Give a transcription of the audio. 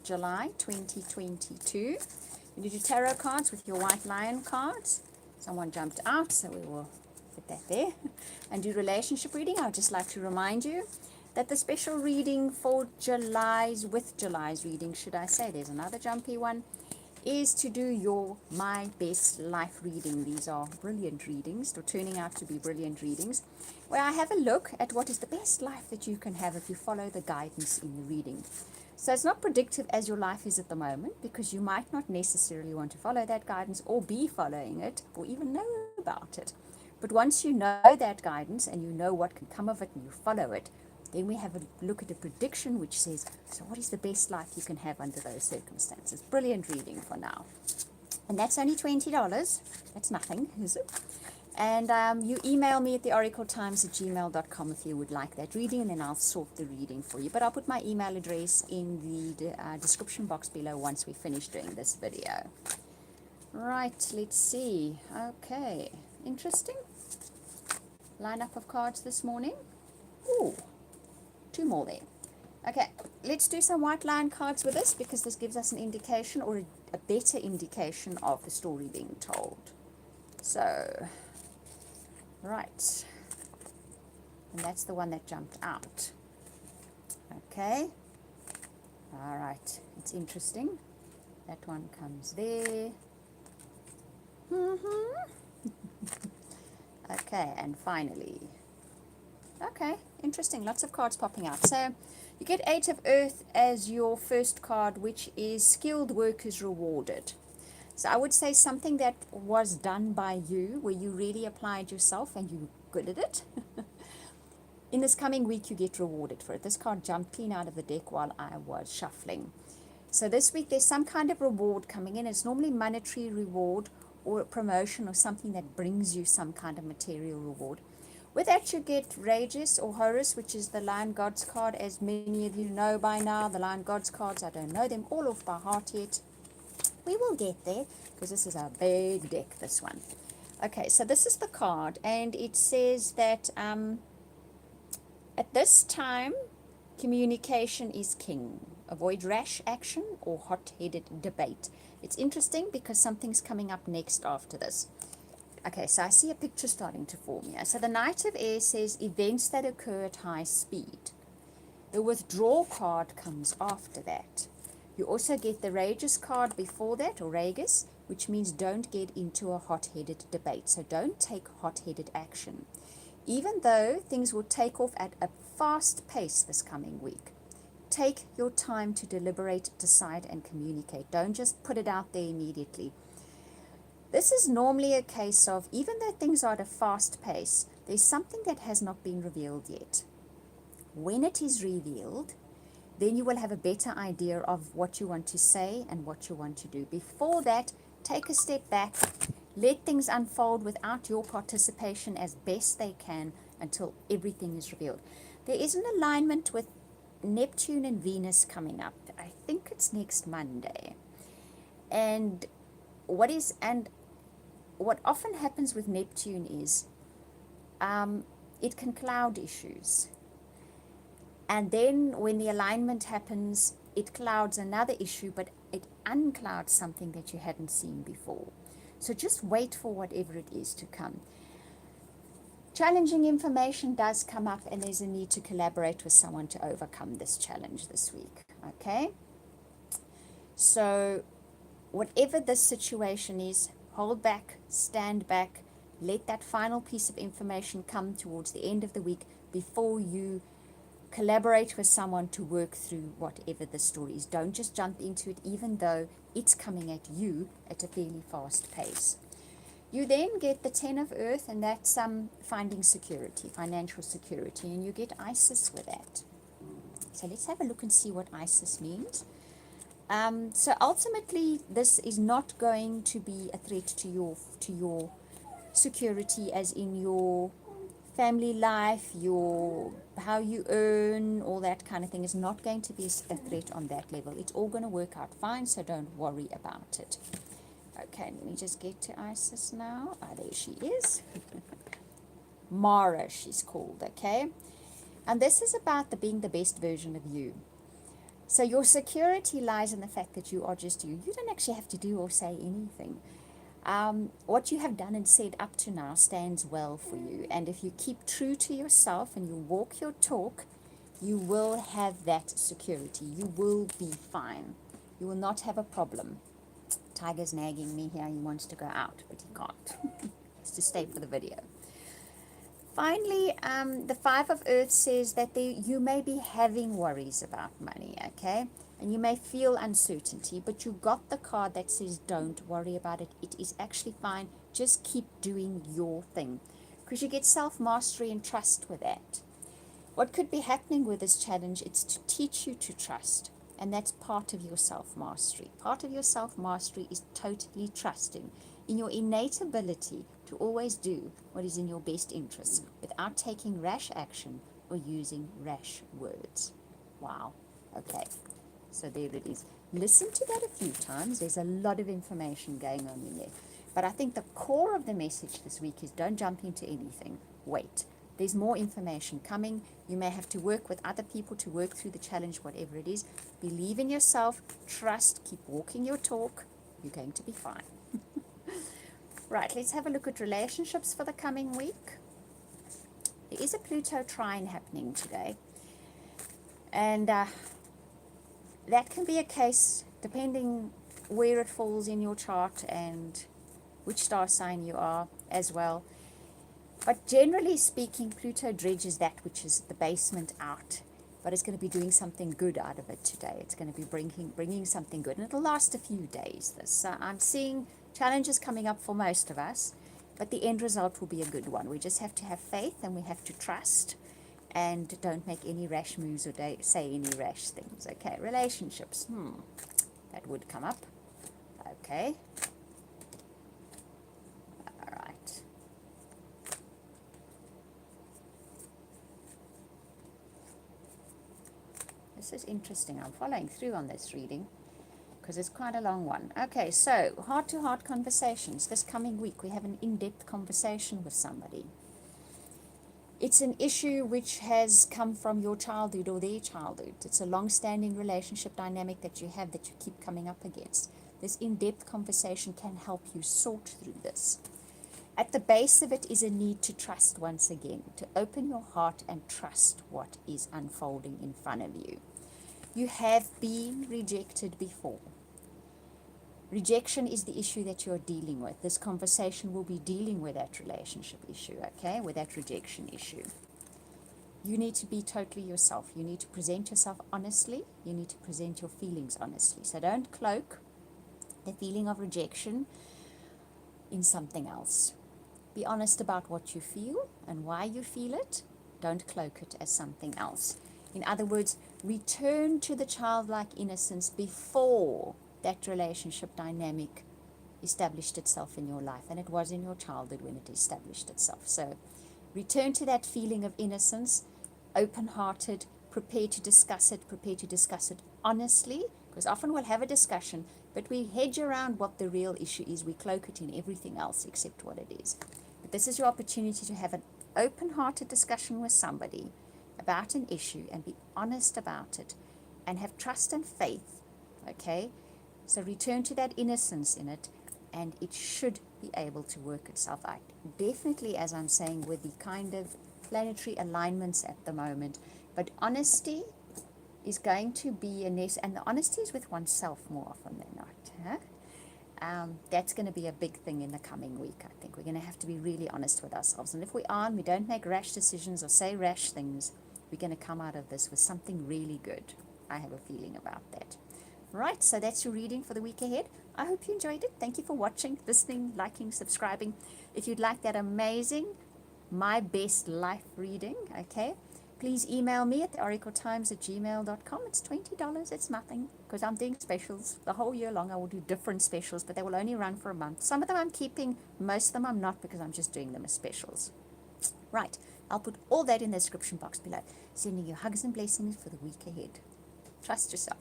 July 2022. You do tarot cards with your white lion cards. Someone jumped out, so we will put that there. And do relationship reading. I would just like to remind you that the special reading for July's reading, should I say, there's another jumpy one, is to do your My Best Life reading. These are brilliant readings, or turning out to be brilliant readings, where I have a look at what is the best life that you can have if you follow the guidance in the reading. So it's not predictive as your life is at the moment, because you might not necessarily want to follow that guidance or be following it or even know about it. But once you know that guidance and you know what can come of it and you follow it, then we have a look at a prediction which says, so what is the best life you can have under those circumstances? Brilliant reading for now. And that's only $20. That's nothing, is it? And you email me at theoracletimes@gmail.com if you would like that reading, and then I'll sort the reading for you. But I'll put my email address in the description box below once we finish doing this video. Right, let's see. Okay, interesting lineup of cards this morning. Ooh, 2 more there. Okay, let's do some white lion cards with this, because this gives us an indication, or a better indication of the story being told. So, right, and that's the one that jumped out. Okay, all right, it's interesting. That one comes there. Okay, and finally, okay, interesting, lots of cards popping out. So you get 8 of Earth as your first card, which is skilled work is rewarded. So I would say something that was done by you, where you really applied yourself and you're good at it. In this coming week, you get rewarded for it. This card jumped clean out of the deck while I was shuffling. So this week, there's some kind of reward coming in. It's normally monetary reward or a promotion or something that brings you some kind of material reward. With that, you get Rages or Horus, which is the Lion Gods card. As many of you know by now, the Lion Gods cards, I don't know them all off by heart yet. We will get there, because this is a big deck, this one. Okay, so this is the card, and it says that at this time, communication is king. Avoid rash action or hot-headed debate. It's interesting because something's coming up next after this. Okay, so I see a picture starting to form here. So the Knight of Air says events that occur at high speed. The Withdraw card comes after that. You also get the Rages card before that, or Rages, which means don't get into a hot-headed debate. So don't take hot-headed action. Even though things will take off at a fast pace this coming week, take your time to deliberate, decide, and communicate. Don't just put it out there immediately. This is normally a case of, even though things are at a fast pace, there's something that has not been revealed yet. When it is revealed, then you will have a better idea of what you want to say and what you want to do. Before that, take a step back, let things unfold without your participation as best they can until everything is revealed. There is an alignment with Neptune and Venus coming up. I think it's next Monday. And what often happens with Neptune is it can cloud issues. And then when the alignment happens, it clouds another issue, but it unclouds something that you hadn't seen before. So just wait for whatever it is to come. Challenging information does come up, and there's a need to collaborate with someone to overcome this challenge this week. Okay? So whatever this situation is, hold back, stand back, let that final piece of information come towards the end of the week before you collaborate with someone to work through whatever the story is. Don't just jump into it, even though it's coming at you at a fairly fast pace. You then get the 10 of Earth, and that's finding security, financial security, and you get Isis with that. So let's have a look and see what Isis means. So ultimately, this is not going to be a threat to your security, as in your family life, your how you earn, all that kind of thing is not going to be a threat on that level. It's all going to work out fine, so don't worry about it. Okay, let me just get to Isis now. Ah, there she is. Mara, she's called, okay? And this is about being the best version of you. So your security lies in the fact that you are just you. You don't actually have to do or say anything. What you have done and said up to now stands well for you. And if you keep true to yourself and you walk your talk, you will have that security. You will be fine. You will not have a problem. Tiger's nagging me here. He wants to go out, but he can't. He has to stay for the video. Finally, the Five of Earth says that you may be having worries about money, okay? And you may feel uncertainty, but you got the card that says don't worry about it. It is actually fine. Just keep doing your thing, because you get self-mastery and trust with that. What could be happening with this challenge? It's to teach you to trust, and that's part of your self-mastery. Part of your self-mastery is totally trusting in your innate ability to always do what is in your best interest without taking rash action or using rash words. Wow. Okay, so there it is. Listen to that a few times. There's a lot of information going on in there. But I think the core of the message this week is don't jump into anything. Wait. There's more information coming. You may have to work with other people to work through the challenge, whatever it is. Believe in yourself. Trust. Keep walking your talk. You're going to be fine. Right, let's have a look at relationships for the coming week. There is a Pluto trine happening today. And that can be a case, depending where it falls in your chart and which star sign you are as well. But generally speaking, Pluto dredges that which is the basement out. But it's going to be doing something good out of it today. It's going to be bringing something good. And it'll last a few days. I'm seeing challenges coming up for most of us. But the end result will be a good one. We just have to have faith and we have to trust. And don't make any rash moves or say any rash things. Okay, relationships. That would come up. Okay. All right. This is interesting. I'm following through on this reading because it's quite a long one. Okay, so heart-to-heart conversations. This coming week, we have an in-depth conversation with somebody. It's an issue which has come from your childhood or their childhood. It's a long-standing relationship dynamic that you have that you keep coming up against. This in-depth conversation can help you sort through this. At the base of it is a need to trust once again, to open your heart and trust what is unfolding in front of you. You have been rejected before. Rejection is the issue that you're dealing with. This conversation will be dealing with that relationship issue, okay, with that rejection issue. You need to be totally yourself. You need to present yourself honestly. You need to present your feelings honestly. So don't cloak the feeling of rejection in something else. Be honest about what you feel and why you feel it. Don't cloak it as something else. In other words, return to the childlike innocence before that relationship dynamic established itself in your life. And it was in your childhood when it established itself. So return to that feeling of innocence, open-hearted, prepare to discuss it honestly, because often we'll have a discussion, but we hedge around what the real issue is. We cloak it in everything else except what it is. But this is your opportunity to have an open-hearted discussion with somebody about an issue and be honest about it and have trust and faith, okay? So return to that innocence in it and it should be able to work itself out. Definitely, as I'm saying, with the kind of planetary alignments at the moment, but honesty is going to be and the honesty is with oneself more often than not. Huh? That's going to be a big thing in the coming week, I think. We're going to have to be really honest with ourselves. And if we aren't, we don't make rash decisions or say rash things, we're going to come out of this with something really good. I have a feeling about that. Right, so that's your reading for the week ahead. I hope you enjoyed it. Thank you for watching, listening, liking, subscribing. If you'd like that amazing, my best life reading, okay, please email me at theoracletimes@gmail.com. It's $20. It's nothing because I'm doing specials. The whole year long I will do different specials, but they will only run for a month. Some of them I'm keeping, most of them I'm not because I'm just doing them as specials. Right, I'll put all that in the description box below. Sending you hugs and blessings for the week ahead. Trust yourself.